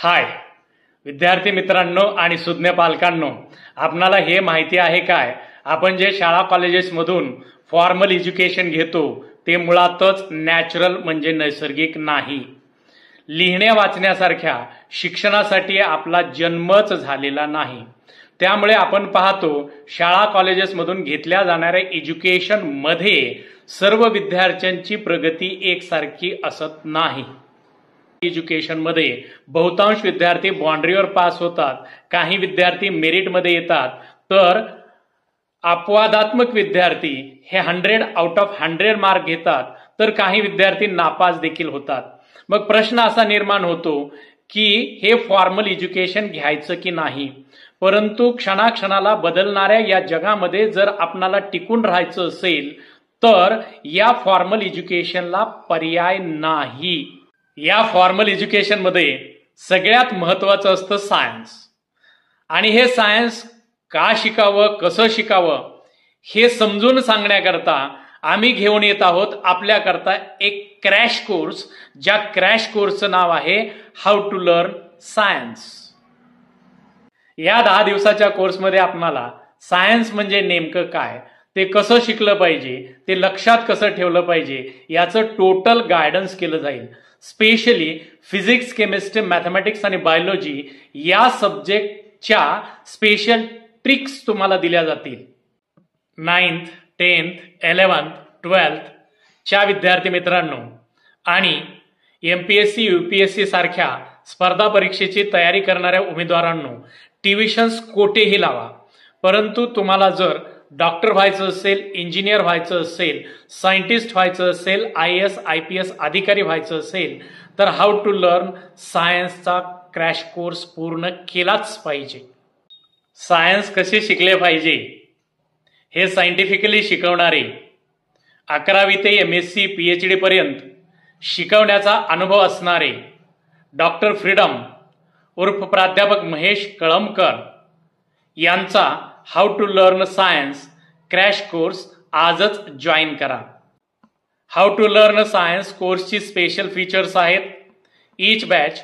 हाय विद्यार्थी मित्रांनो आणि सुज्ञ पालकांनो, आपणाला हे माहिती आहे काय, आपण जे शाळा कॉलेजेसमधून फॉर्मल एज्युकेशन घेतो ते मुळातच नॅचरल म्हणजे नैसर्गिक नाही. लिहिण्या वाचण्यासारख्या शिक्षणासाठी आपला जन्मच झालेला नाही. त्यामुळे आपण पाहतो शाळा कॉलेजेसमधून घेतल्या जाणाऱ्या एज्युकेशन मध्ये सर्व विद्यार्थ्यांची प्रगती एकसारखी असत नाही. एज्युकेशन मध्ये बहुतांश विद्यार्थी बाउंड्रीवर पास होतात, काही विद्यार्थी मेरिट मध्ये येतात, तर अपवादात्मक विद्यार्थी हे 100 आउट ऑफ 100 मार्क घेतात, तर काही विद्यार्थी नापास देखील होतात. मग प्रश्न असा निर्माण होतो की हे फॉर्मल एज्युकेशन घ्यायचं की नाही. परंतु क्षणाक्षणाला बदलणाऱ्या या जगामध्ये जर आपणाला टिकून राहायचं असेल तर या फॉर्मल एज्युकेशनला पर्याय नाही. या फॉर्मल एज्युकेशन मध्ये सगळ्यात महत्वाचं असतं सायन्स. आणि हे सायन्स का शिकावं, कसं शिकावं हे समजून सांगण्याकरता आम्ही घेऊन येत आहोत आपल्याकरता एक क्रॅश कोर्स, ज्या क्रॅश कोर्सचं नाव आहे हाऊ टू लर्न सायन्स. या 10 दिवसाच्या कोर्समध्ये आपणाला सायन्स म्हणजे नेमकं काय, ते कसं शिकलं पाहिजे, ते लक्षात कसं ठेवलं पाहिजे याचं टोटल गायडन्स केलं जाईल. स्पेशली फिजिक्स, केमिस्ट्री, मॅथमॅटिक्स आणि बायोलॉजी या सब्जेक्टच्या स्पेशल ट्रिक्स तुम्हाला दिल्या जातील. 9th, 10th, 11th, 12th च्या विद्यार्थी मित्रांनो आणि MPSC, UPSC सारख्या स्पर्धा परीक्षेची तयारी करणाऱ्या उमेदवारांनो, ट्युशन्स कोठेही लावा. परंतु तुम्हाला जर डॉक्टर व्हायचं असेल, इंजिनियर व्हायचं असेल, सायंटिस्ट व्हायचं असेल, IAS, IPS अधिकारी व्हायचं असेल तर हाऊ टू लर्न सायन्सचा क्रॅश कोर्स पूर्ण केलाच पाहिजे. सायन्स कसे शिकले पाहिजे हे सायंटिफिकली शिकवणारे 11वी ते MSc, PhD पर्यंत शिकवण्याचा अनुभव असणारे डॉक्टर फ्रीडम उर्फ प्राध्यापक महेश कळमकर यांचा how to learn science crash course आजच जॉईन करा. हाऊ टू लर्न सायन्स कोर्सची स्पेशल फीचर्स आहेत. Each batch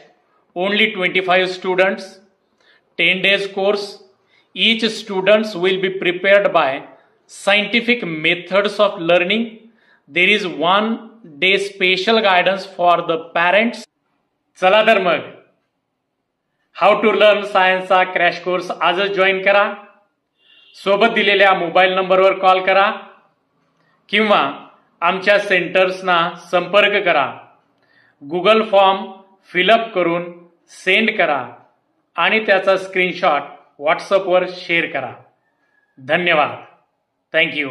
only 25 students, 10 days course. Each students will be prepared by scientific methods of learning. There is 1 day special guidance for the parents. चला तर मग how to learn सायन्सचा crash course आजच join करा. सोबत दिलेल्या mobile नंबरवर call करा किंवा आमच्या सेंटर्सना संपर्क करा. गुगल फॉर्म फिलअप करून सेंड करा आणि त्याचा स्क्रीनशॉट व्हॉट्सअपवर शेअर करा. धन्यवाद. थँक्यू.